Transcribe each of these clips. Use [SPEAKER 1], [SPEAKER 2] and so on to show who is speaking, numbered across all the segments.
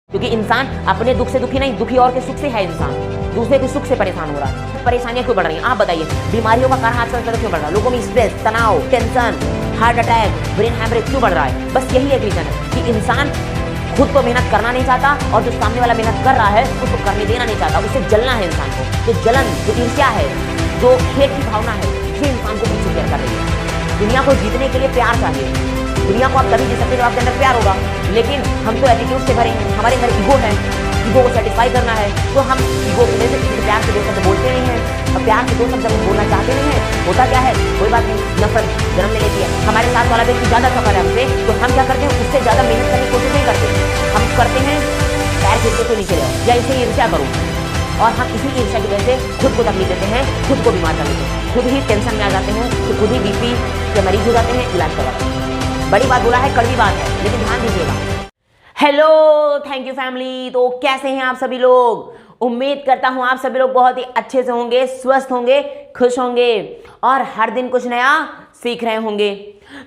[SPEAKER 1] क्योंकि इंसान अपने दुख से दुखी नहीं, दुखी और के सुख से है। इंसान दूसरे के सुख से परेशान हो रहा है। परेशानियां क्यों बढ़ रही हैं आप बताइए? बीमारियों का कारण आजकल ज्यादा क्यों बढ़ रहा है? लोगों में स्ट्रेस, तनाव, tension, heart attack, brain haemorrhage क्यों बढ़ रहा है? बस यही एक रीजन है कि इंसान खुद तो मेहनत करना नहीं चाहता और जो सामने वाला मेहनत कर रहा है उसको करने देना नहीं चाहता। उससे जलना है इंसान को। तो जलन, जो ईर्ष्या है, जो खेत की भावना है, ये इंसान को पीछे कर रही है। दुनिया को जीतने के लिए प्यार चाहिए। दुनिया को आप तभी जीत सकते हैं जब आपके अंदर प्यार होगा। लेकिन हम तो एटीट्यूड से भरे हैं। हमारे अंदर ईगो है, ईगो को सेटिस्फाई करना है, तो हम ईगो की वजह से किसी प्यार के दो शब्द बोलते नहीं हैं। और प्यार के दो शब्द जब बोलना चाहते नहीं है, होता क्या है? कोई बात नहीं, नफरत जन्म ले लेती है। हमारे साथ वाला व्यक्ति ज्यादा सफल है हमसे, तो हम क्या करते हैं? उससे ज्यादा मेहनत करने की कोशिश नहीं करते। हम करते हैं पैर खींच के नीचे रहो या इसे ईर्ष्या करो, और हम इसी ईर्ष्या की वजह से खुद को तकलीफ देते हैं, खुद को बीमार कर लेते हैं, खुद ही टेंशन में आ जाते हैं, तो खुद ही बीपी के मरीज हो जाते हैं, इलाज करवाते हैं। बड़ी बात बोला है, कड़वी बात है, लेकिन ध्यान दीजिएगा। Hello, thank you family. तो कैसे हैं आप सभी लोग? उम्मीद करता हूं आप सभी लोग बहुत ही अच्छे से होंगे, स्वस्थ होंगे, खुश होंगे और हर दिन कुछ नया सीख रहे होंगे।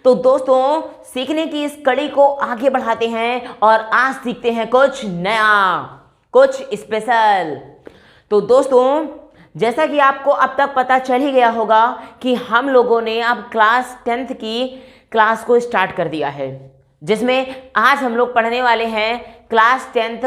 [SPEAKER 1] तो दोस्तों, सीखने की इस कड़ी को आगे बढ़ाते हैं और आज सीखते हैं कुछ नया, कुछ स्पेशल। तो दोस्तों, जैसा कि आपको अब तक पता चल ही गया होगा कि हम लोगों ने अब क्लास 10th की क्लास को स्टार्ट कर दिया है, जिसमें आज हम लोग पढ़ने वाले हैं class 10th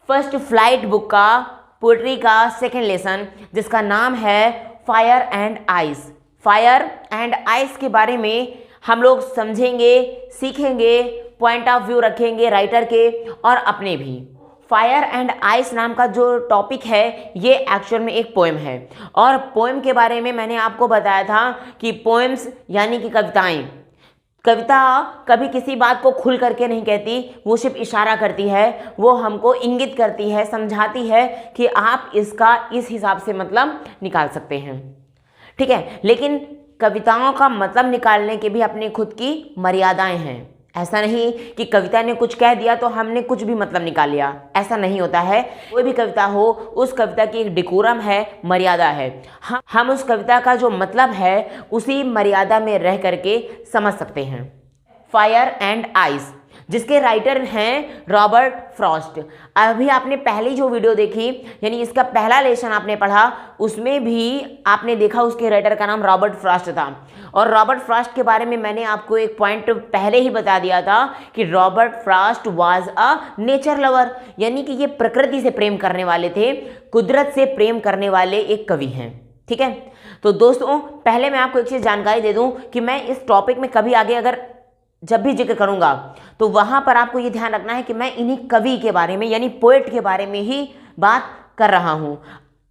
[SPEAKER 1] first flight book का पोएट्री का सेकंड लेसन, जिसका नाम है fire and ice. Fire and ice के बारे में हम लोग समझेंगे, सीखेंगे, पॉइंट ऑफ व्यू रखेंगे राइटर के और अपने भी। फायर एंड आइस नाम का जो टॉपिक है ये एक्चुअल में एक पोएम है, और पोएम के बारे में मैंने आपको बताया था कि पोएम्स यानी कि कविताएं, कविता कभी किसी बात को खुल करके नहीं कहती, वो सिर्फ इशारा करती है, वो हमको इंगित करती है, समझाती है कि आप इसका इस हिसाब से मतलब निकाल सकते हैं, ठीक है। लेकिन कविताओं का मतलब निकालने के भी अपनी खुद की मर्यादाएं हैं। ऐसा नहीं कि कविता ने कुछ कह दिया तो हमने कुछ भी मतलब निकाल लिया, ऐसा नहीं होता है। कोई भी कविता हो, उस कविता की एक डेकोरम है, मर्यादा है। हम उस कविता का जो मतलब है उसी मर्यादा में रह करके समझ सकते हैं। फायर एंड आइस, जिसके राइटर हैं रॉबर्ट फ्रॉस्ट। अभी आपने पहली जो वीडियो देखी, यानी इसका पहला लेसन आपने पढ़ा, उसमें भी आपने देखा उसके राइटर का नाम रॉबर्ट फ्रॉस्ट था। और रॉबर्ट फ्रॉस्ट के बारे में मैंने आपको एक पॉइंट पहले ही बता दिया था कि Robert Frost was a nature lover, यानी कि ये प्रकृति से प्रेम करने वाले थे, कुदरत से प्रेम करने वाले एक कवि हैं, ठीक है। तो दोस्तों, पहले मैं आपको एक चीज़ जानकारी दे दूं कि मैं इस टॉपिक में कभी आगे अगर जब भी जिक्र करूंगा तो वहां पर आपको ये ध्यान रखना है कि मैं इन्हीं कवि के बारे में यानी पोएट के बारे में ही बात कर रहा हूं।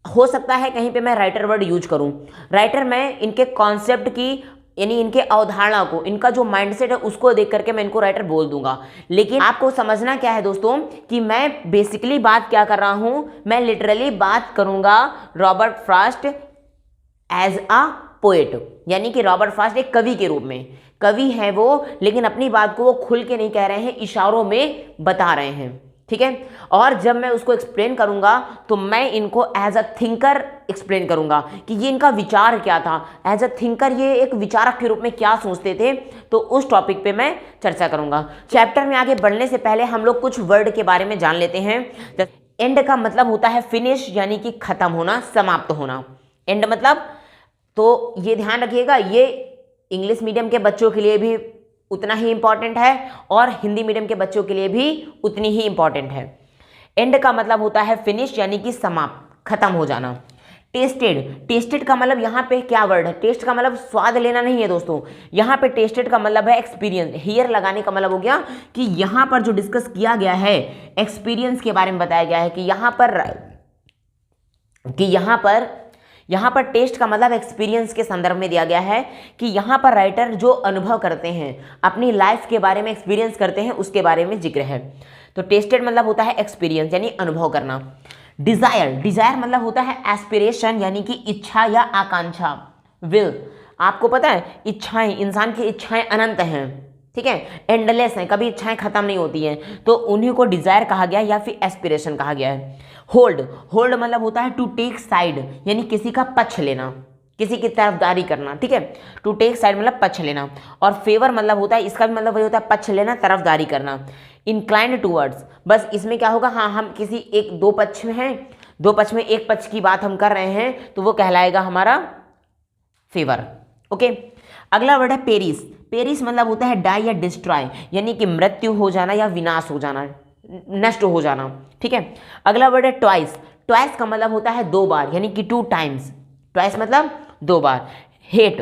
[SPEAKER 1] हो सकता है कहीं पे मैं राइटर वर्ड यूज करूं। राइटर मैं इनके कॉन्सेप्ट की यानी इनके अवधारणा को, इनका जो माइंडसेट है उसको देख करके मैं इनको राइटर बोल दूंगा। लेकिन आपको समझना क्या है दोस्तों कि मैं बेसिकली बात क्या कर रहा हूं, मैं लिटरली बात करूंगा Robert Frost as a poet, यानी कि रॉबर्ट फ्रॉस्ट एक कवि के रूप में। कवि है वो, लेकिन अपनी बात को वो खुल के नहीं कह रहे हैं, इशारों में बता रहे हैं, ठीक है। और जब मैं उसको एक्सप्लेन करूंगा तो मैं इनको एज अ थिंकर एक्सप्लेन करूंगा कि ये इनका विचार क्या था। एज अ थिंकर ये एक विचारक के रूप में क्या सोचते थे, तो उस टॉपिक पे मैं चर्चा करूंगा। चैप्टर में आगे बढ़ने से पहले हम लोग कुछ वर्ड के बारे में जान लेते हैं। एंड का मतलब होता है फिनिश, यानी कि खत्म होना, समाप्त होना। एंड मतलब, तो ये ध्यान रखिएगा, ये इंग्लिश मीडियम के बच्चों के लिए भी उतना ही इंपॉर्टेंट है और हिंदी मीडियम के बच्चों के लिए भी उतनी ही इंपॉर्टेंट है। एंड का मतलब होता है फिनिश, यानी कि समाप्त, खत्म हो जाना। टेस्टेड, टेस्टेड का मतलब यहाँ पे क्या वर्ड है? टेस्ट का मतलब स्वाद लेना नहीं है दोस्तों, यहाँ पे टेस्टेड का मतलब है एक्सपीरियंस। हियर लगाने का मतलब हो गया कि यहाँ पर जो डिस्कस किया गया है एक्सपीरियंस के बारे में बताया गया है कि यहाँ पर टेस्ट का मतलब एक्सपीरियंस के संदर्भ में दिया गया है कि यहाँ पर राइटर जो अनुभव करते हैं, अपनी लाइफ के बारे में एक्सपीरियंस करते हैं, उसके बारे में जिक्र है। तो टेस्टेड मतलब होता है एक्सपीरियंस, यानी अनुभव करना। डिजायर, डिजायर मतलब होता है एस्पिरेशन, यानी कि इच्छा या आकांक्षा। विल, आपको पता है इच्छाएं, इंसान की इच्छाएं अनंत हैं, ठीक है, एंडलेस हैं, कभी इच्छाएं खत्म नहीं होती हैं, तो उन्हीं को डिजायर कहा गया या फिर एस्पिरेशन कहा गया है। होल्ड, होल्ड मतलब होता है टू टेक साइड, यानी किसी का पक्ष लेना, किसी की तरफदारी करना, ठीक है। टू टेक साइड मतलब पक्ष लेना। और फेवर मतलब होता है, इसका भी मतलब वही होता है पक्ष लेना, तरफदारी करना। इंक्लाइंड टूवर्ड्स, बस इसमें क्या होगा, हाँ हम किसी एक दो पक्ष में हैं, दो पक्ष में एक पक्ष की बात हम कर रहे हैं तो वो कहलाएगा हमारा फेवर। ओके, अगला वर्ड है पेरिस। पेरिस मतलब होता है डाई या डिस्ट्रॉय, यानी कि मृत्यु हो जाना या विनाश हो जाना, नष्ट हो जाना। ठीक है, अगला वर्ड है ट्वाइस। ट्वाइस का मतलब होता है दो बार, यानी कि 2 टाइम्स। ट्वाइस मतलब दो बार। हेट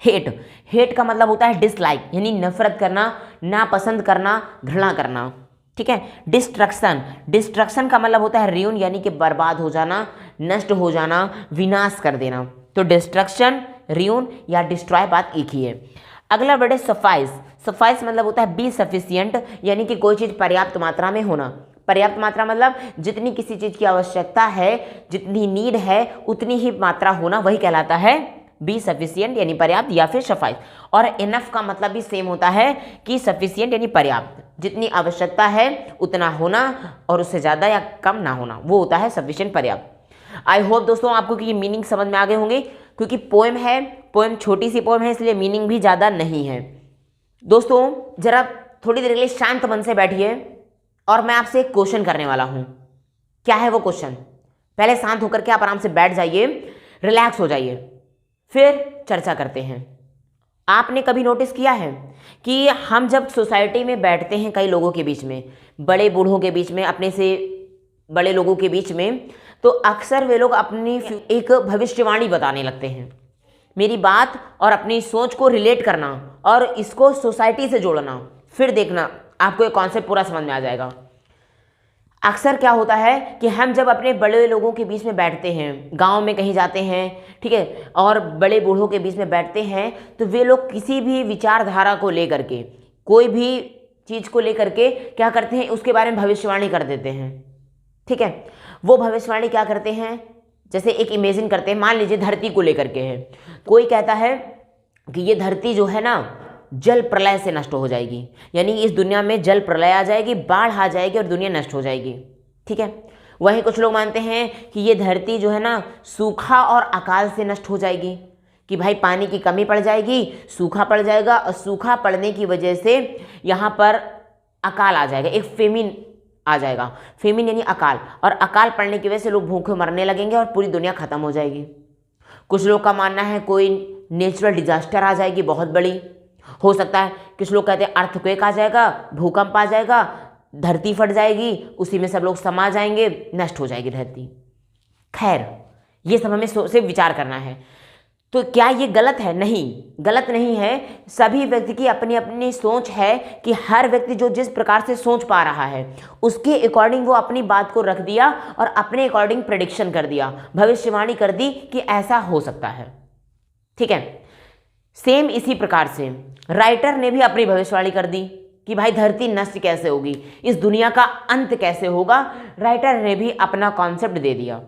[SPEAKER 1] हेट हेट का मतलब होता है डिसलाइक, यानी नफरत करना, नापसंद करना, घृणा करना। ठीक है, डिस्ट्रक्शन। डिस्ट्रक्शन का मतलब होता है रियून, यानी कि बर्बाद हो जाना, नष्ट हो जाना, विनाश कर देना। तो डिस्ट्रक्शन, रियून या डिस्ट्रॉय बात एक ही है। अगला वर्ड है सफाइस। सफाइस मतलब होता है बी सफिशिएंट, यानी कि कोई चीज़ पर्याप्त मात्रा में होना। पर्याप्त मात्रा मतलब जितनी किसी चीज़ की आवश्यकता है, जितनी नीड है उतनी ही मात्रा होना, वही कहलाता है बी सफिशिएंट यानी पर्याप्त या फिर सफाइस। और इनफ का मतलब भी सेम होता है कि सफिशिएंट यानी पर्याप्त, जितनी आवश्यकता है उतना होना और उससे ज़्यादा या कम ना होना, वो होता है सफिशिएंट, पर्याप्त। आई होप दोस्तों आपको कि ये मीनिंग समझ में आ गए होंगे, क्योंकि पोएम है, पोएम छोटी सी पोएम है, इसलिए मीनिंग भी ज़्यादा नहीं है। दोस्तों जरा थोड़ी देर के लिए शांत मन से बैठिए और मैं आपसे एक क्वेश्चन करने वाला हूँ। क्या है वो क्वेश्चन? पहले शांत होकर के आप आराम से बैठ जाइए, रिलैक्स हो जाइए, फिर चर्चा करते हैं। आपने कभी नोटिस किया है कि हम जब सोसाइटी में बैठते हैं कई लोगों के बीच में, बड़े बूढ़ों के बीच में, अपने से बड़े लोगों के बीच में, तो अक्सर वे लोग अपनी एक भविष्यवाणी बताने लगते हैं। मेरी बात और अपनी सोच को रिलेट करना और इसको सोसाइटी से जोड़ना, फिर देखना आपको ये कॉन्सेप्ट पूरा समझ में आ जाएगा। अक्सर क्या होता है कि हम जब अपने बड़े लोगों के बीच में बैठते हैं, गांव में कहीं जाते हैं, ठीक है, और बड़े बूढ़ों के बीच में बैठते हैं, तो वे लोग किसी भी विचारधारा को लेकर के, कोई भी चीज़ को लेकर के क्या करते हैं, उसके बारे में भविष्यवाणी कर देते हैं। ठीक है, वो भविष्यवाणी क्या करते हैं, जैसे एक इमेजिन करते हैं, मान लीजिए धरती को लेकर के है, कोई कहता है कि ये धरती जो है ना जल प्रलय से नष्ट हो जाएगी, यानी इस दुनिया में जल प्रलय आ जाएगी, बाढ़ आ जाएगी और दुनिया नष्ट हो जाएगी। ठीक है, वहीं कुछ लोग मानते हैं कि ये धरती जो है ना सूखा और अकाल से नष्ट हो जाएगी, कि भाई पानी की कमी पड़ जाएगी, सूखा पड़ जाएगा और सूखा पड़ने की वजह से यहाँ पर अकाल आ जाएगा, एक फेमिन आ जाएगा। फेमिन यानी अकाल, और अकाल पड़ने की वजह से लोग भूखे मरने लगेंगे और पूरी दुनिया खत्म हो जाएगी। कुछ लोग का मानना है कोई नेचुरल डिजास्टर आ जाएगी बहुत बड़ी, हो सकता है कुछ लोग कहते हैं अर्थक्वेक आ जाएगा, भूकंप आ जाएगा, धरती फट जाएगी, उसी में सब लोग समा जाएंगे, नष्ट हो जाएगी धरती। खैर ये सब हमें सिर्फ विचार करना है। तो क्या ये गलत है? नहीं, गलत नहीं है। सभी व्यक्ति की अपनी अपनी सोच है कि हर व्यक्ति जो जिस प्रकार से सोच पा रहा है उसके अकॉर्डिंग वो अपनी बात को रख दिया और अपने अकॉर्डिंग प्रेडिक्शन कर दिया, भविष्यवाणी कर दी कि ऐसा हो सकता है। ठीक है, सेम इसी प्रकार से राइटर ने भी अपनी भविष्यवाणी कर दी कि भाई धरती नष्ट कैसे होगी, इस दुनिया का अंत कैसे होगा, राइटर ने भी अपना कॉन्सेप्ट दे दिया।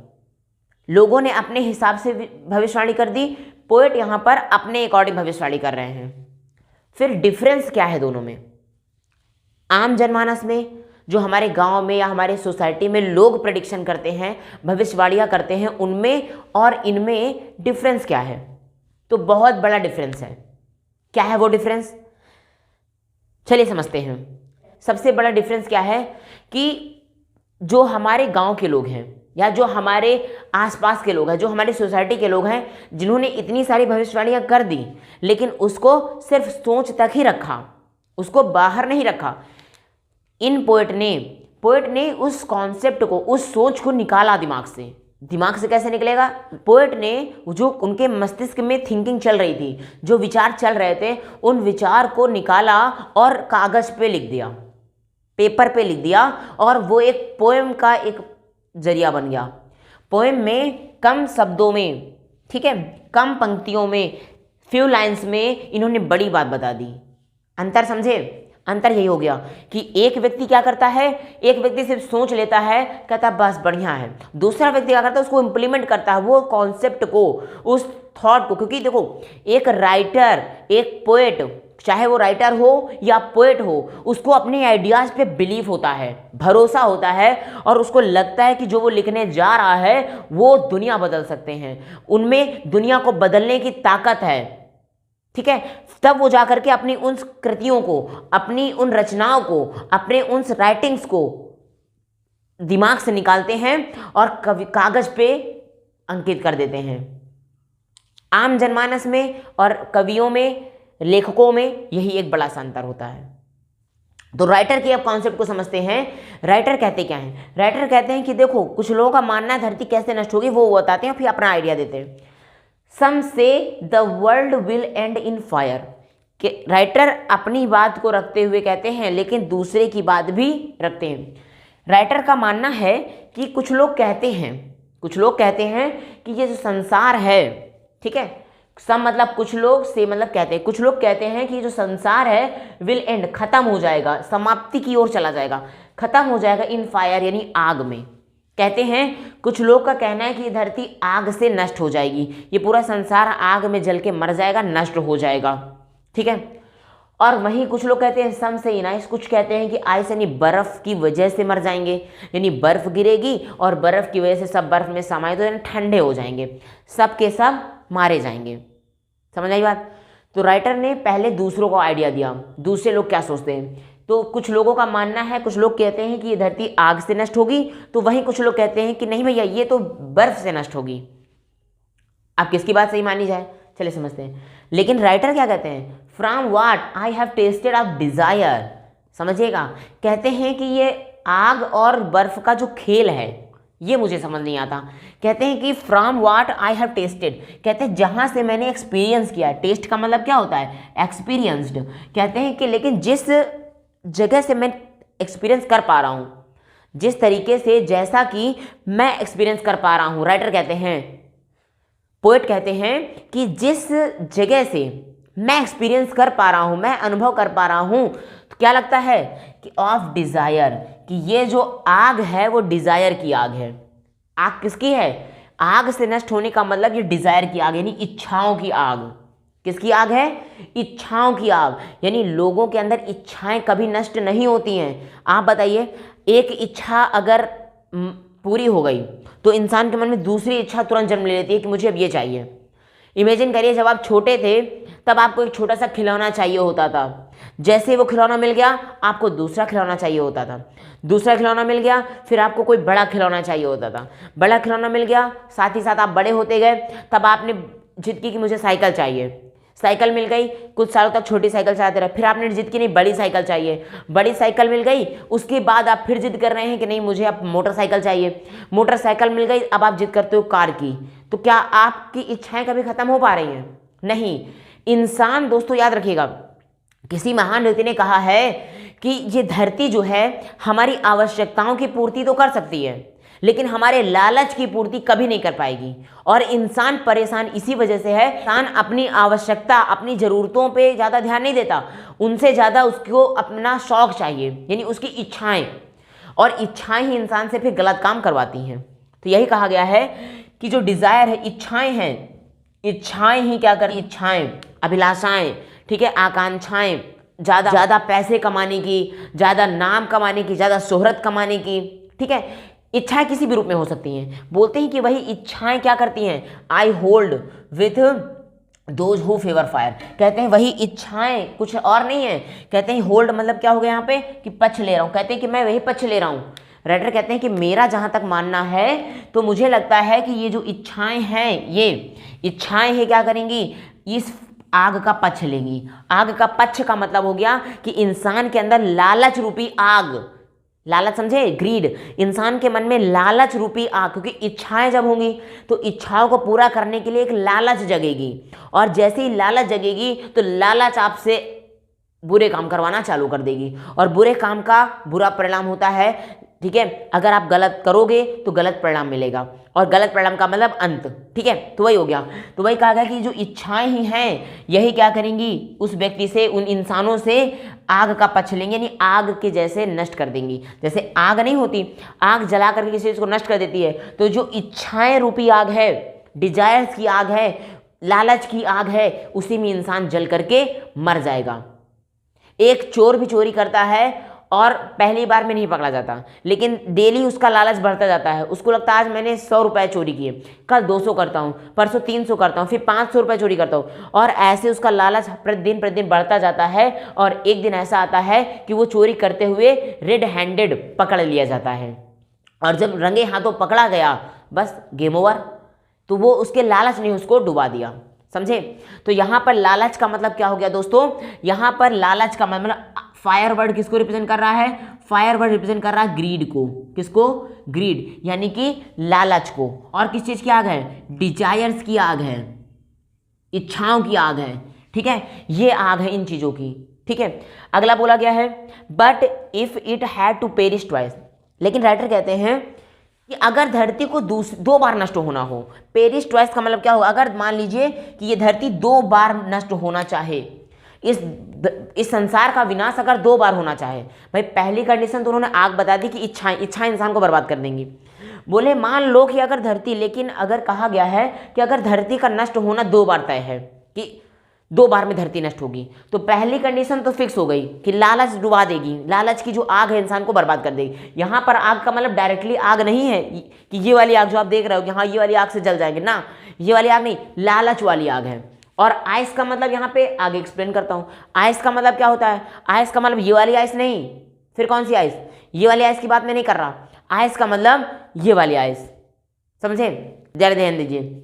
[SPEAKER 1] लोगों ने अपने हिसाब से भविष्यवाणी कर दी, पोएट यहाँ पर अपने अकॉर्डिंग भविष्यवाणी कर रहे हैं। फिर डिफरेंस क्या है दोनों में? आम जनमानस में, जो हमारे गांव में या हमारे सोसाइटी में लोग प्रेडिक्शन करते हैं, भविष्यवाणियाँ करते हैं, उनमें और इनमें डिफरेंस क्या है? तो बहुत बड़ा डिफरेंस है। क्या है वो डिफरेंस? चलिए समझते हैं। सबसे बड़ा डिफरेंस क्या है कि जो हमारे गांव के लोग हैं या जो हमारे आसपास के लोग हैं, जो हमारी सोसाइटी के लोग हैं, जिन्होंने इतनी सारी भविष्यवाणियां कर दी लेकिन उसको सिर्फ सोच तक ही रखा, उसको बाहर नहीं रखा, इन पोएट ने उस कॉन्सेप्ट को, उस सोच को निकाला दिमाग से। दिमाग से कैसे निकलेगा? पोएट ने जो उनके मस्तिष्क में थिंकिंग चल रही थी, जो विचार चल रहे थे, उन विचार को निकाला और कागज पे लिख दिया, पेपर पे लिख दिया, और वो एक पोएम का एक जरिया बन गया। पोएम में कम शब्दों में, ठीक है, कम पंक्तियों में, फ्यू लाइन्स में इन्होंने बड़ी बात बता दी। अंतर समझे? अंतर यही हो गया कि एक व्यक्ति क्या करता है, एक व्यक्ति सिर्फ सोच लेता है, कहता बस बढ़िया है, दूसरा व्यक्ति क्या करता है, उसको इम्प्लीमेंट करता है, वो कॉन्सेप्ट को, उस थॉट को। क्योंकि देखो, एक राइटर, एक पोएट, चाहे वो राइटर हो या पोएट हो, उसको अपने आइडियाज़ पे बिलीव होता है, भरोसा होता है, और उसको लगता है कि जो वो लिखने जा रहा है वो दुनिया बदल सकते हैं, उनमें दुनिया को बदलने की ताकत है। ठीक है, तब वो जाकर के अपनी उन कृतियों को, अपनी उन रचनाओं को, अपने उन राइटिंग्स को दिमाग से निकालते हैं और कागज पे अंकित कर देते हैं। आम जनमानस में और कवियों में, लेखकों में यही एक बड़ा सा अंतर होता है। तो राइटर के अब कॉन्सेप्ट को समझते हैं। राइटर कहते क्या हैं? राइटर कहते हैं कि देखो, कुछ लोगों का मानना है धरती कैसे नष्ट होगी, वो बताते हैं, फिर अपना आइडिया देते हैं। सम से the world will and in fire. कि राइटर अपनी बात को रखते हुए कहते हैं, लेकिन दूसरे की बात भी रखते हैं। राइटर का मानना है कि कुछ लोग कहते हैं कि ये जो संसार है, ठीक है, सब मतलब कुछ लोग से मतलब कहते हैं, कुछ लोग कहते हैं कि जो संसार है विल एंड, खत्म हो जाएगा, समाप्ति की ओर चला जाएगा, खत्म हो जाएगा इन फायर यानी आग में। कहते हैं, कुछ लोग का कहना है कि धरती आग से नष्ट हो जाएगी, ये पूरा संसार आग में जल के मर जाएगा, नष्ट हो जाएगा, ठीक है। और वहीं कुछ लोग कहते हैं सम से इन आइस, कुछ कहते हैं कि आइस यानी बर्फ की वजह से मर जाएंगे, यानी बर्फ गिरेगी और बर्फ की वजह से सब बर्फ में समाये तो यानी ठंडे हो जाएंगे, सब के सब मारे जाएंगे। समझ आई बात? तो राइटर ने पहले दूसरों को आइडिया दिया, दूसरे लोग क्या सोचते हैं। तो कुछ लोगों का मानना है, कुछ लोग कहते हैं कि ये धरती आग से नष्ट होगी, तो वहीं कुछ लोग कहते हैं कि नहीं भैया ये तो बर्फ से नष्ट होगी। अब किसकी बात सही मानी जाए, चलिए समझते हैं। लेकिन राइटर क्या कहते हैं? From what I have tested of desire. समझिएगा, कहते हैं कि ये आग और बर्फ का जो खेल है ये मुझे समझ नहीं आता। कहते हैं कि from what I have tested, कहते हैं जहाँ से मैंने एक्सपीरियंस किया है। टेस्ट का मतलब क्या होता है? एक्सपीरियंस्ड। कहते हैं कि लेकिन जिस जगह से मैं एक्सपीरियंस कर पा रहा हूँ, जिस तरीके से, जैसा कि मैं एक्सपीरियंस कर पा रहा हूँ, राइटर कहते हैं, पोएट कहते हैं कि जिस जगह से मैं एक्सपीरियंस कर पा रहा हूँ, मैं अनुभव कर पा रहा हूँ, तो क्या लगता है कि ऑफ डिज़ायर, कि ये जो आग है वो डिज़ायर की आग है। आग किसकी है? आग से नष्ट होने का मतलब ये डिज़ायर की आग, यानी इच्छाओं की आग। किसकी आग है? इच्छाओं की आग। यानी लोगों के अंदर इच्छाएं कभी नष्ट नहीं होती हैं। आप बताइए, एक इच्छा अगर पूरी हो गई तो इंसान के मन में दूसरी इच्छा तुरंत जन्म ले लेती है कि मुझे अब ये चाहिए। इमेजिन करिए, जब आप छोटे थे तब आपको एक छोटा सा खिलौना चाहिए होता था, जैसे वो खिलौना मिल गया आपको दूसरा खिलौना चाहिए होता था, दूसरा खिलौना मिल गया फिर आपको कोई बड़ा खिलौना चाहिए होता था, बड़ा खिलौना मिल गया, साथ ही साथ आप बड़े होते गए, तब आपने जिद की कि मुझे साइकिल चाहिए, साइकिल मिल गई, कुछ सालों तक छोटी साइकिल चलाते रहे, फिर आपने जिद की नहीं बड़ी साइकिल चाहिए, बड़ी साइकिल मिल गई, उसके बाद आप फिर जिद कर रहे हैं कि नहीं मुझे अब मोटरसाइकिल चाहिए, मोटरसाइकिल मिल गई, अब आप जिद करते हो कार की। तो क्या आपकी इच्छाएं कभी खत्म हो पा रही हैं? नहीं। इंसान, दोस्तों याद रखिएगा, किसी महान व्यक्ति ने कहा है कि ये धरती जो है हमारी आवश्यकताओं की पूर्ति तो कर सकती है, लेकिन हमारे लालच की पूर्ति कभी नहीं कर पाएगी। और इंसान परेशान इसी वजह से है, इंसान अपनी आवश्यकता, अपनी ज़रूरतों पे ज़्यादा ध्यान नहीं देता, उनसे ज़्यादा उसको अपना शौक चाहिए, यानी उसकी इच्छाएं, और इच्छाएं ही इंसान से फिर गलत काम करवाती हैं। तो यही कहा गया है कि जो डिज़ायर है, इच्छाएं हैं, इच्छाएं ही क्या करें, इच्छाएं, अभिलाषाएं, ठीक है, आकांक्षाएं, ज़्यादा पैसे कमाने की, ज़्यादा नाम कमाने की, ज़्यादा शोहरत कमाने की, ठीक है, इच्छाएं किसी भी रूप में हो सकती हैं। बोलते हैं कि वही इच्छाएं क्या करती हैं, I hold with those who favour fire. कहते हैं वही इच्छाएं, कुछ और नहीं है। कहते हैं होल्ड मतलब क्या हो गया यहाँ पे कि पक्ष ले रहा हूँ, कहते हैं कि मैं वही पक्ष ले रहा हूँ। राइटर कहते हैं कि मेरा जहाँ तक मानना है तो मुझे लगता है कि ये जो इच्छाएं हैं, ये इच्छाएं हैं क्या करेंगी, इस आग का पक्ष लेंगी। आग का पक्ष का मतलब हो गया कि इंसान के अंदर लालच रूपी आग, लालच समझे, ग्रीड, इंसान के मन में लालच रूपी आग, क्योंकि इच्छाएं जब होंगी तो इच्छाओं को पूरा करने के लिए एक लालच जगेगी, और जैसे ही लालच जगेगी तो लालच आपसे बुरे काम करवाना चालू कर देगी, और बुरे काम का बुरा परिणाम होता है, ठीक है, अगर आप गलत करोगे तो गलत परिणाम मिलेगा, और गलत परिणाम का मतलब अंत, ठीक है। तो वही हो गया। तो वही कहा गया कि जो इच्छाएं ही हैं यही क्या करेंगी, उस व्यक्ति से, उन इंसानों से आग का पक्ष लेंगे, यानी आग के जैसे नष्ट कर देंगी। जैसे आग नहीं होती, आग जला करके किसी चीज़ को नष्ट कर देती है, तो जो इच्छाएं रूपी आग है, डिजायर्स की आग है, लालच की आग है, उसी में इंसान जल करके मर जाएगा। एक चोर भी चोरी करता है और पहली बार में नहीं पकड़ा जाता, लेकिन डेली उसका लालच बढ़ता जाता है। उसको लगता है आज मैंने 100 रुपये चोरी किए, कल 200 करता हूँ, परसों 300 करता हूँ, फिर 500 रुपये चोरी करता हूँ, और ऐसे उसका लालच प्रतिदिन बढ़ता जाता है। और एक दिन ऐसा आता है कि वो चोरी करते हुए रेड हैंडेड पकड़ लिया जाता है, और जब रंगे हाथों पकड़ा गया बस गेम ओवर। तो वो उसके लालच ने उसको डुबा दिया, समझे। तो यहाँ पर लालच का मतलब क्या हो गया दोस्तों, यहाँ पर लालच का मतलब फायर वर्ड किसको रिप्रेजेंट कर रहा है, फायर वर्ड रिप्रेजेंट कर रहा है ग्रीड को। किसको, ग्रीड, यानी कि लालच को। और किस चीज की आग है, डिजायर्स की आग है, इच्छाओं की आग है, ठीक है, ये आग है इन चीजों की, ठीक है। अगला बोला गया है but if it had to perish twice, लेकिन राइटर कहते हैं कि अगर धरती को 2 बार नष्ट होना हो, पेरिश ट्वाइस का मतलब क्या होगा, अगर मान लीजिए कि ये धरती 2 बार नष्ट होना चाहे, इस संसार का विनाश अगर 2 बार होना चाहे, भाई पहली कंडीशन तो उन्होंने आग बता दी कि इच्छाएं इंसान को बर्बाद कर देंगी। बोले मान लो कि अगर धरती, लेकिन अगर कहा गया है कि अगर धरती का नष्ट होना 2 बार तय है कि 2 बार में धरती नष्ट होगी, तो पहली कंडीशन तो फिक्स हो गई कि लालच डुबा देगी, लालच की जो आग है इंसान को बर्बाद कर देगी। यहाँ पर आग का मतलब डायरेक्टली आग नहीं है कि ये वाली आग जो आप देख रहे हो कि हाँ ये वाली आग से जल जाएंगे ना, ये वाली आग नहीं, लालच वाली आग है। और आइस का मतलब यहाँ पे आगे एक्सप्लेन करता हूँ। आइस का मतलब क्या होता है, आइस का मतलब ये वाली आइस नहीं, फिर कौन सी आइस, ये वाली आइस की बात मैं नहीं कर रहा, आइस का मतलब ये वाली आइस, समझे, जरा ध्यान दीजिए।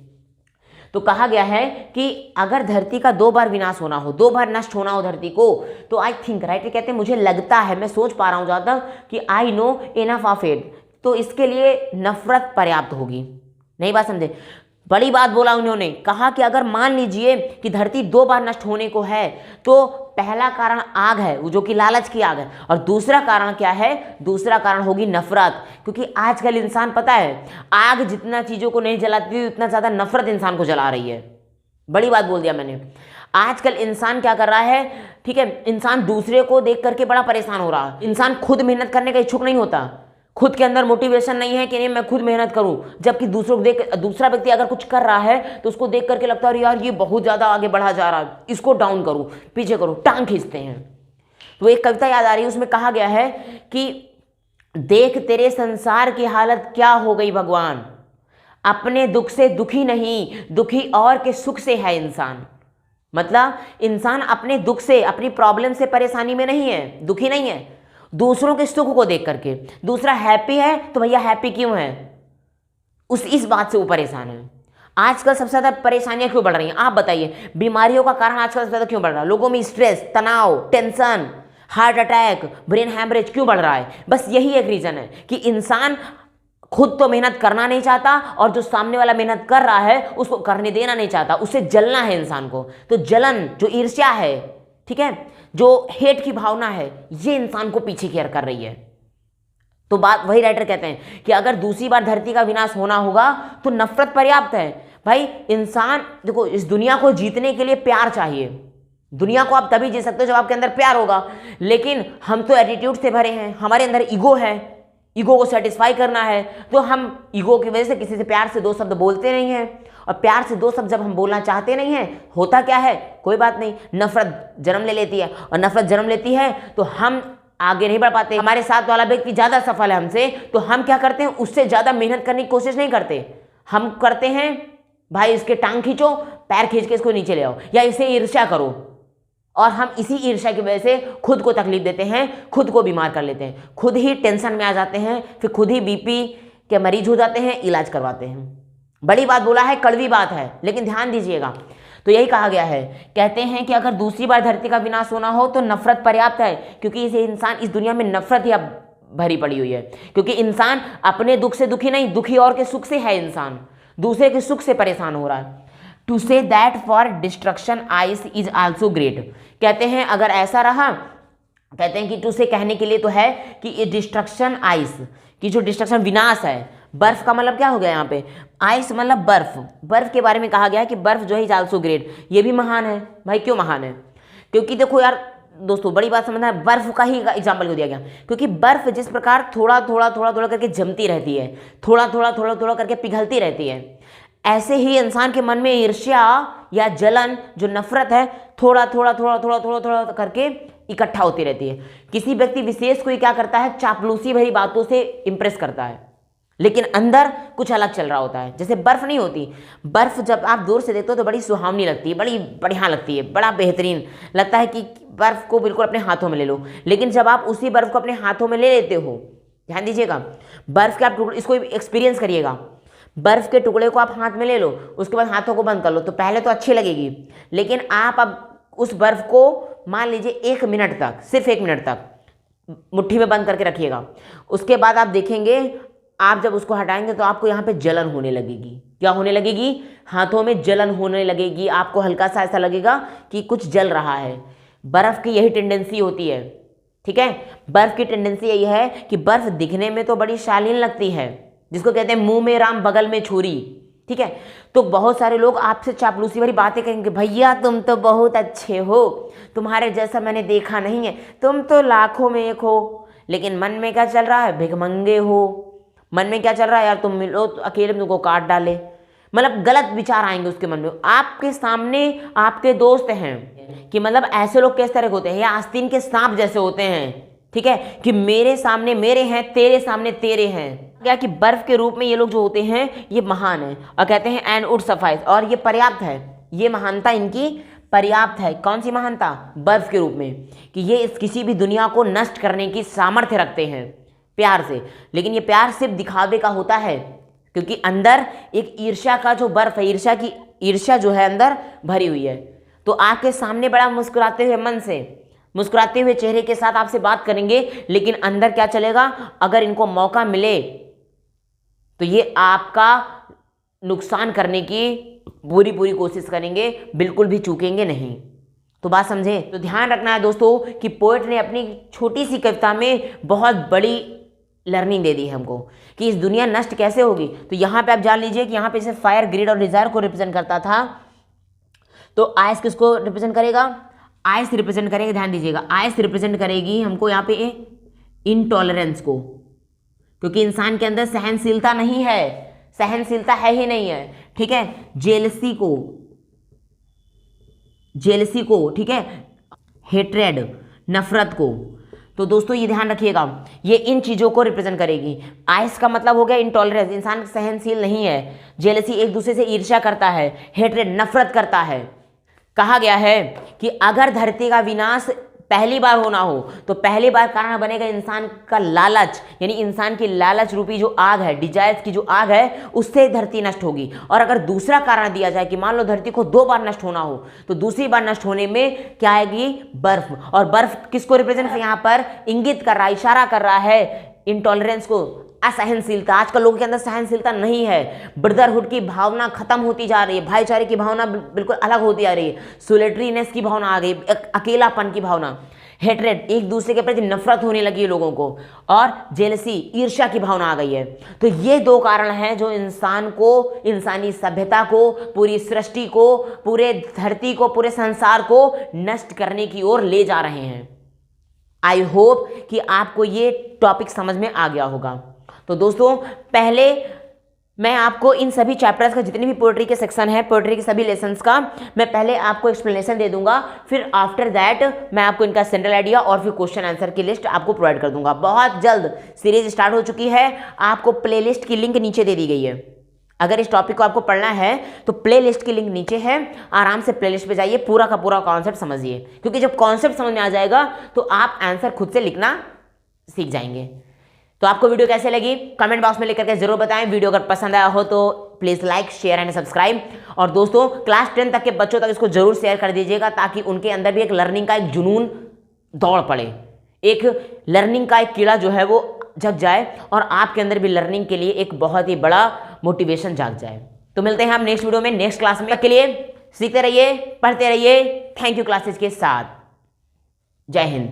[SPEAKER 1] तो कहा गया है कि अगर धरती का 2 बार विनाश होना हो, 2 बार नष्ट होना हो धरती को, तो आई थिंक, राइटर कहते हैं मुझे लगता है, मैं सोच पा रहा हूं ज्यादा कि I know enough of it, तो इसके लिए नफरत पर्याप्त होगी। नहीं बात समझे, बड़ी बात बोला उन्होंने, कहा कि अगर मान लीजिए कि धरती 2 बार नष्ट होने को है, तो पहला कारण आग है, वो जो कि लालच की आग है, और दूसरा कारण क्या है, दूसरा कारण होगी नफरत। क्योंकि आजकल इंसान, पता है, आग जितना चीजों को नहीं जलाती उतना ज्यादा नफरत इंसान को जला रही है। बड़ी बात बोल दिया मैंने। आजकल इंसान क्या कर रहा है, ठीक है, इंसान दूसरे को देख करके बड़ा परेशान हो रहा है, इंसान खुद मेहनत करने का इच्छुक नहीं होता, खुद के अंदर मोटिवेशन नहीं है कि नहीं मैं खुद मेहनत करूं, जबकि दूसरों को देख, दूसरा व्यक्ति अगर कुछ कर रहा है तो उसको देख करके लगता है यार ये बहुत ज्यादा आगे बढ़ा जा रहा है, इसको डाउन करूं, पीछे करूं, टांग खींचते हैं। तो एक कविता याद आ रही है, उसमें कहा गया है कि देख तेरे संसार की हालत क्या हो गई भगवान, अपने दुख से दुखी नहीं, दुखी और के सुख से है इंसान। मतलब इंसान अपने दुख से, अपनी प्रॉब्लम से, परेशानी में नहीं है, दुखी नहीं है, दूसरों के सुख को देख करके। दूसरा हैप्पी है तो भैया हैप्पी क्यों है, इस बात से वो परेशान है। आजकल सबसे ज्यादा परेशानियां क्यों बढ़ रही हैं, आप बताइए, बीमारियों का कारण आजकल सबसे ज्यादा क्यों बढ़ रहा है, लोगों में स्ट्रेस, तनाव, tension, heart attack, brain haemorrhage क्यों बढ़ रहा है, बस यही एक रीजन है कि इंसान खुद तो मेहनत करना नहीं चाहता, और जो सामने वाला मेहनत कर रहा है उसको करने देना नहीं चाहता, उससे जलना है इंसान को। तो जलन, जो ईर्ष्या है, ठीक है, जो हेट की भावना है, ये इंसान को पीछे की ओर कर रही है। तो बात वही राइटर कहते हैं कि अगर दूसरी बार धरती का विनाश होना होगा तो नफरत पर्याप्त है। भाई इंसान, देखो, इस दुनिया को जीतने के लिए प्यार चाहिए। दुनिया को आप तभी जी सकते हो जब आपके अंदर प्यार होगा, लेकिन हम तो एटीट्यूड से भरे हैं, हमारे अंदर ईगो है, ईगो को सेटिस्फाई करना है, तो हम ईगो की वजह से किसी से प्यार से 2 शब्द बोलते नहीं हैं। और प्यार से 2 शब्द जब हम बोलना चाहते नहीं हैं, होता क्या है, कोई बात नहीं, नफरत जन्म ले लेती है, और नफरत जन्म लेती है तो हम आगे नहीं बढ़ पाते। हमारे साथ वाला व्यक्ति ज्यादा सफल है हमसे, तो हम क्या करते हैं, उससे ज्यादा मेहनत करने की कोशिश नहीं करते, हम करते हैं भाई इसके टांग खींचो, पैर खींच के इसको नीचे ले आओ, या इसे ईर्ष्या करो, और हम इसी ईर्ष्या की वजह से खुद को तकलीफ देते हैं, खुद को बीमार कर लेते हैं, खुद ही टेंशन में आ जाते हैं, फिर खुद ही बीपी के मरीज हो जाते हैं, इलाज करवाते हैं। बड़ी बात बोला है, कड़वी बात है, लेकिन ध्यान दीजिएगा। तो यही कहा गया है, कहते हैं कि अगर दूसरी बार धरती का विनाश होना हो तो नफरत पर्याप्त है, क्योंकि इसे इंसान, इस दुनिया में नफरत ही अब भरी पड़ी हुई है। क्योंकि इंसान अपने दुख से दुखी नहीं, दुखी और के सुख से है इंसान, दूसरे के सुख से परेशान हो रहा है। To say that for destruction ice is also great, कहते हैं अगर ऐसा रहा, कहते हैं कि टू से कहने के लिए तो है कि ये डिस्ट्रक्शन आइस की, जो डिस्ट्रक्शन विनाश है, बर्फ का मतलब क्या हो गया यहाँ पे, आइस मतलब बर्फ, बर्फ के बारे में कहा गया है कि बर्फ जो है इज ऑल्सो ग्रेट, ये भी महान है। भाई क्यों महान है, क्योंकि देखो यार दोस्तों, बड़ी बात समझना है, बर्फ का ही एग्जाम्पल को दिया गया, क्योंकि बर्फ जिस प्रकार थोड़ा थोड़ा करके जमती रहती है, थोड़ा थोड़ा करके पिघलती रहती है, ऐसे ही इंसान के मन में ईर्ष्या या जलन, जो नफरत है, थोड़ा थोड़ा करके इकट्ठा होती रहती है। किसी व्यक्ति विशेष को ये क्या करता है, चापलूसी भरी बातों से इंप्रेस करता है, लेकिन अंदर कुछ अलग चल रहा होता है। जैसे बर्फ नहीं होती, बर्फ जब आप दूर से देखते हो तो बड़ी सुहावनी लगती है, बड़ी बढ़िया लगती है, बड़ा बेहतरीन लगता है कि बर्फ को बिल्कुल अपने हाथों में ले लो। लेकिन जब आप उसी बर्फ को अपने हाथों में ले लेते हो, ध्यान दीजिएगा, बर्फ के आप टुकड़े, इसको एक्सपीरियंस करिएगा, बर्फ के टुकड़े को आप हाथ में ले लो, उसके बाद हाथों को बंद कर लो, तो पहले तो अच्छी लगेगी, लेकिन आप अब उस बर्फ को मान लीजिए 1 मिनट तक, सिर्फ 1 मिनट तक मुट्ठी में बंद करके रखिएगा। उसके बाद आप देखेंगे, आप जब उसको हटाएंगे तो आपको यहाँ पे जलन होने लगेगी। क्या होने लगेगी? हाथों में जलन होने लगेगी। आपको हल्का सा ऐसा लगेगा कि कुछ जल रहा है। बर्फ की यही टेंडेंसी होती है, ठीक है। बर्फ की टेंडेंसी यही है कि बर्फ दिखने में तो बड़ी शालीन लगती है, जिसको कहते हैं मुंह में राम बगल में छुरी, ठीक है। तो बहुत सारे लोग आपसे चापलूसी भरी बातें कहेंगे, भैया तुम तो बहुत अच्छे हो, तुम्हारे जैसा मैंने देखा नहीं है, तुम तो लाखों में एक हो। लेकिन मन में क्या चल रहा है? भिखमंगे हो। मन में क्या चल रहा है? यार तुम मिलो तो अकेले में तुमको काट डाले। मतलब गलत विचार आएंगे उसके मन में। आपके सामने आपके दोस्त हैं कि मतलब ऐसे लोग किस तरह के होते हैं, या आस्तीन के सांप जैसे होते हैं, ठीक है, कि मेरे सामने मेरे हैं, तेरे सामने तेरे हैं। क्या कि बर्फ के रूप में ये लोग जो होते हैं ये महान है, और कहते हैं एंड वुड सफाइस, और ये पर्याप्त है। ये महानता इनकी पर्याप्त है। कौन सी महानता? बर्फ के रूप में, कि ये इस किसी भी दुनिया को नष्ट करने की सामर्थ्य रखते हैं प्यार से। लेकिन ये प्यार सिर्फ दिखावे का होता है, क्योंकि अंदर एक ईर्ष्या का जो बर्फ है, ईर्ष्या जो है अंदर भरी हुई है। तो आपके सामने बड़ा मुस्कुराते हुए मन से, मुस्कुराते हुए चेहरे के साथ आपसे बात करेंगे, लेकिन अंदर क्या चलेगा? अगर इनको मौका मिले तो ये आपका नुकसान करने की पूरी कोशिश करेंगे, बिल्कुल भी चूकेंगे नहीं। तो बात समझे? तो ध्यान रखना है दोस्तों कि पोएट ने अपनी छोटी सी कविता में बहुत बड़ी लर्निंग दे दी है हमको कि इस दुनिया नष्ट कैसे होगी। तो यहाँ पे आप जान लीजिए कि यहाँ पे जैसे फायर, ग्रिड और डिजायर को रिप्रेजेंट करता था, तो आइस किसको रिप्रेजेंट करेगा? आइस रिप्रेजेंट करेगा, ध्यान दीजिएगा, आइस रिप्रेजेंट करेगी हमको यहाँ पे इनटॉलरेंस को, क्योंकि इंसान के अंदर सहनशीलता नहीं है, सहनशीलता है ही नहीं है, ठीक है। जेलसी को, ठीक है, हेट्रेड, नफरत को। तो दोस्तों ये ध्यान रखिएगा, ये इन चीजों को रिप्रेजेंट करेगी। आइस का मतलब हो गया इंटॉलरेंस, इंसान सहनशील नहीं है। जेलसी एक दूसरे से ईर्ष्या करता है। हेट्रेड नफरत करता है। कहा गया है कि अगर धरती का विनाश पहली बार होना हो तो पहली बार कारण बनेगा इंसान का लालच, यानी इंसान की लालच रूपी जो आग है, डिजायर्स की जो आग है, उससे धरती नष्ट होगी। और अगर दूसरा कारण दिया जाए कि मान लो धरती को 2 बार नष्ट होना हो, तो दूसरी बार नष्ट होने में क्या आएगी? बर्फ। और बर्फ किसको रिप्रेजेंट यहाँ पर इंगित कर रहा है, इशारा कर रहा है? इंटॉलरेंस को, असहनशीलता। आजकल लोगों के अंदर सहनशीलता नहीं है। ब्रदरहुड की भावना खत्म होती जा रही है, भाईचारे की भावना बिल्कुल अलग होती आ रही है, सोलिटरीनेस की भावना आ गई, अकेलापन की भावना, हेट्रेड, एक दूसरे के प्रति नफरत होने लगी है लोगों को, और जेलसी, ईर्ष्या की भावना आ गई है। तो ये 2 कारण हैं जो इंसान को, इंसानी सभ्यता को, पूरी सृष्टि को, पूरे धरती को, पूरे संसार को नष्ट करने की ओर ले जा रहे हैं। आई होप कि आपको ये टॉपिक समझ में आ गया होगा। तो दोस्तों पहले मैं आपको इन सभी चैप्टर्स का, जितने भी पोएट्री के सेक्शन है, पोएट्री के सभी लेसन्स का, मैं पहले आपको एक्सप्लेनेशन दे दूंगा, फिर आफ्टर दैट मैं आपको इनका सेंट्रल आइडिया और फिर क्वेश्चन आंसर की लिस्ट आपको प्रोवाइड कर दूंगा। बहुत जल्द सीरीज स्टार्ट हो चुकी है, आपको प्लेलिस्ट की लिंक नीचे दे दी गई है। अगर इस टॉपिक को आपको पढ़ना है तो प्लेलिस्ट की लिंक नीचे है, आराम से प्लेलिस्ट पे जाइए, पूरा का पूरा कॉन्सेप्ट समझिए, क्योंकि जब कॉन्सेप्ट समझ में आ जाएगा तो आप आंसर खुद से लिखना सीख जाएंगे। तो आपको वीडियो कैसे लगी कमेंट बॉक्स में लिख करके जरूर बताएं। वीडियो अगर पसंद आया हो तो please like, share and subscribe. और दोस्तों क्लास 10 तक के बच्चों तक इसको जरूर शेयर कर दीजिएगा, ताकि उनके अंदर भी एक लर्निंग का एक जुनून दौड़ पड़े, एक लर्निंग का एक कीड़ा जो है वो जग जाए, और आपके अंदर भी लर्निंग के लिए एक बहुत ही बड़ा मोटिवेशन जाग जाए। तो मिलते हैं हम नेक्स्ट वीडियो में, नेक्स्ट क्लास में। के लिए सीखते रहिए, पढ़ते रहिए। थैंक यू क्लासेस के साथ। जय हिंद।